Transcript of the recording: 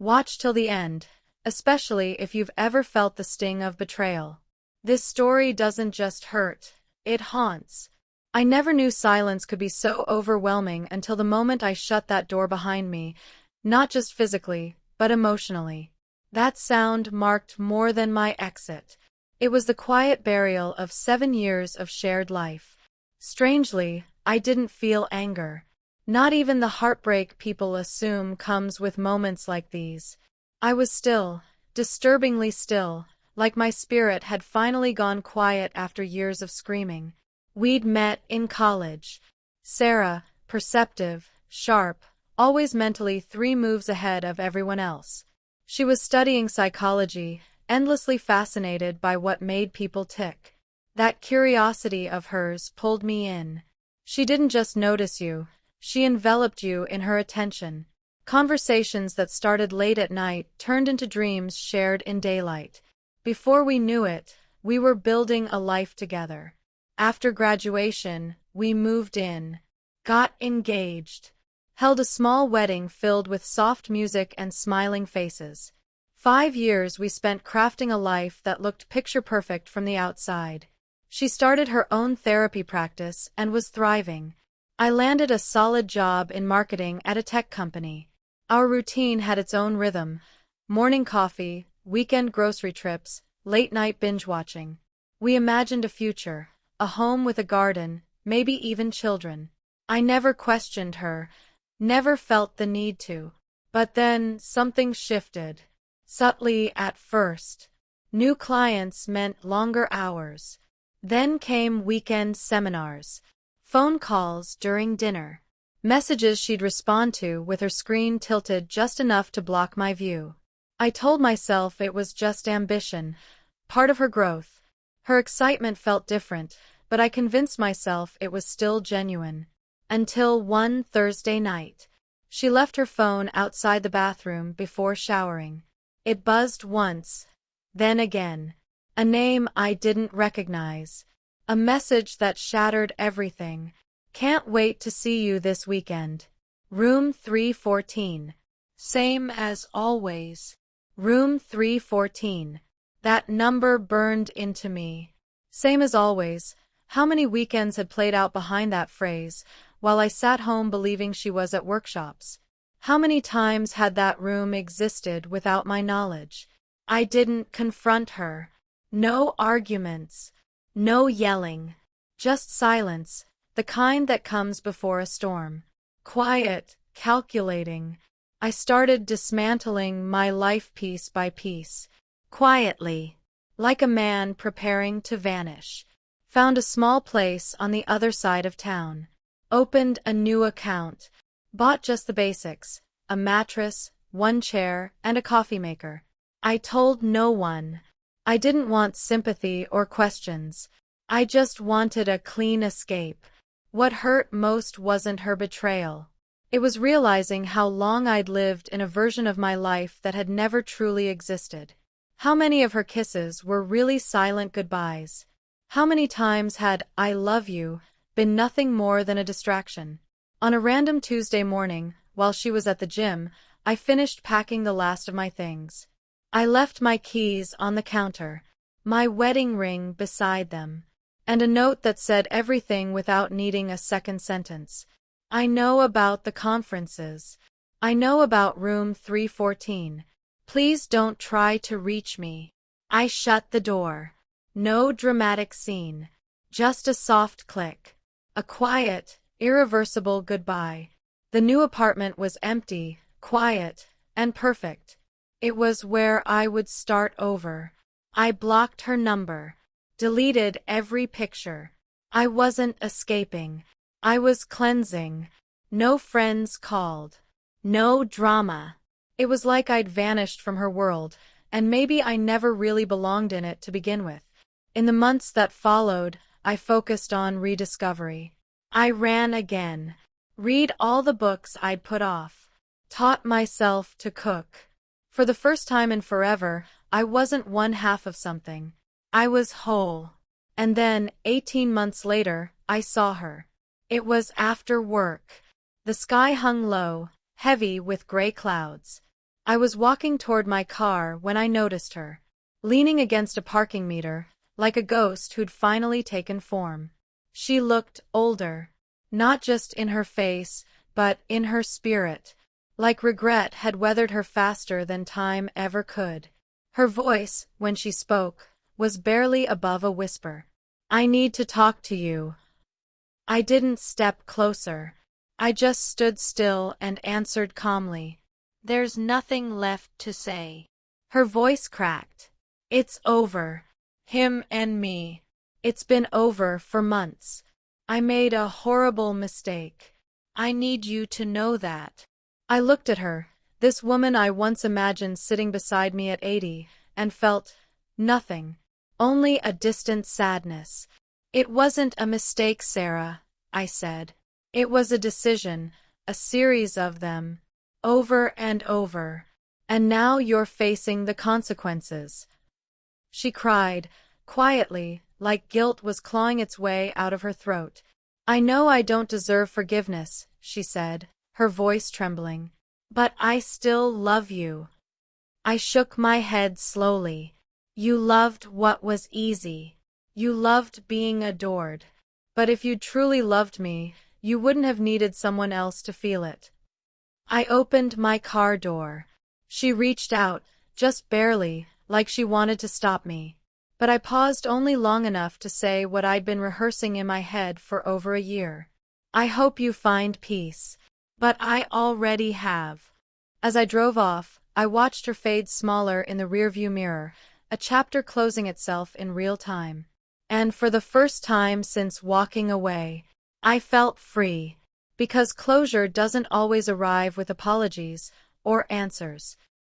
Watch till the end, especially if you've ever felt the sting of betrayal. This story doesn't just hurt, it haunts. I never knew silence could be so overwhelming until the moment I shut that door behind me, not just physically, but emotionally. That sound marked more than my exit. It was the quiet burial of 7 years of shared life. Strangely, I didn't feel anger. Not even the heartbreak people assume comes with moments like these. I was still, disturbingly still, like my spirit had finally gone quiet after years of screaming. We'd met in college. Sarah, perceptive, sharp, always mentally 3 moves ahead of everyone else. She was studying psychology, endlessly fascinated by what made people tick. That curiosity of hers pulled me in. She didn't just notice you, she enveloped you in her attention. Conversations that started late at night turned into dreams shared in daylight. Before we knew it, we were building a life together. After graduation, we moved in, got engaged, held a small wedding filled with soft music and smiling faces. 5 years we spent crafting a life that looked picture-perfect from the outside. She started her own therapy practice and was thriving. I landed a solid job in marketing at a tech company. Our routine had its own rhythm: morning coffee, weekend grocery trips, late-night binge-watching. We imagined a future, a home with a garden, maybe even children. I never questioned her, never felt the need to. But then something shifted. Subtly at first. New clients meant longer hours. Then came weekend seminars, phone calls during dinner, messages she'd respond to with her screen tilted just enough to block my view. I told myself it was just ambition, part of her growth. Her excitement felt different, but I convinced myself it was still genuine. Until one Thursday night. She left her phone outside the bathroom before showering. It buzzed once, then again. A name I didn't recognize. A message that shattered everything. Can't wait to see you this weekend. Room 314. Same as always. Room 314. That number burned into me. Same as always. How many weekends had played out behind that phrase, while I sat home believing she was at workshops? How many times had that room existed without my knowledge? I didn't confront her. No arguments. No yelling. Just silence, the kind that comes before a storm. Quiet, calculating. I started dismantling my life piece by piece. Quietly. Like a man preparing to vanish. Found a small place on the other side of town. Opened a new account. Bought just the basics: a mattress, 1 chair, and a coffee maker. I told no one. I didn't want sympathy or questions. I just wanted a clean escape. What hurt most wasn't her betrayal. It was realizing how long I'd lived in a version of my life that had never truly existed. How many of her kisses were really silent goodbyes? How many times had "I love you" been nothing more than a distraction? On a random Tuesday morning, while she was at the gym, I finished packing the last of my things. I left my keys on the counter, my wedding ring beside them, and a note that said everything without needing a second sentence. I know about the conferences. I know about room 314. Please don't try to reach me. I shut the door. No dramatic scene. Just a soft click. A quiet, irreversible goodbye. The new apartment was empty, quiet, and perfect. It was where I would start over. I blocked her number. Deleted every picture. I wasn't escaping. I was cleansing. No friends called. No drama. It was like I'd vanished from her world, and maybe I never really belonged in it to begin with. In the months that followed, I focused on rediscovery. I ran again. Read all the books I'd put off. Taught myself to cook. For the first time in forever, I wasn't one half of something. I was whole. And then, 18 months later, I saw her. It was after work. The sky hung low, heavy with gray clouds. I was walking toward my car when I noticed her, leaning against a parking meter, like a ghost who'd finally taken form. She looked older, not just in her face, but in her spirit, like regret had weathered her faster than time ever could. Her voice, when she spoke, was barely above a whisper. "I need to talk to you." I didn't step closer. I just stood still and answered calmly. "There's nothing left to say." Her voice cracked. "It's over. Him and me. It's been over for months. I made a horrible mistake. I need you to know that." I looked at her, this woman I once imagined sitting beside me at 80, and felt nothing, only a distant sadness. "It wasn't a mistake, Sarah," I said. "It was a decision, a series of them, over and over. And now you're facing the consequences." She cried, quietly, like guilt was clawing its way out of her throat. "I know I don't deserve forgiveness," she said, her voice trembling. "But I still love you." I shook my head slowly. "You loved what was easy. You loved being adored. But if you truly loved me, you wouldn't have needed someone else to feel it." I opened my car door. She reached out, just barely, like she wanted to stop me. But I paused only long enough to say what I'd been rehearsing in my head for over a year. "I hope you find peace. But I already have." As I drove off, I watched her fade smaller in the rearview mirror, a chapter closing itself in real time. And for the first time since walking away, I felt free. Because closure doesn't always arrive with apologies or answers.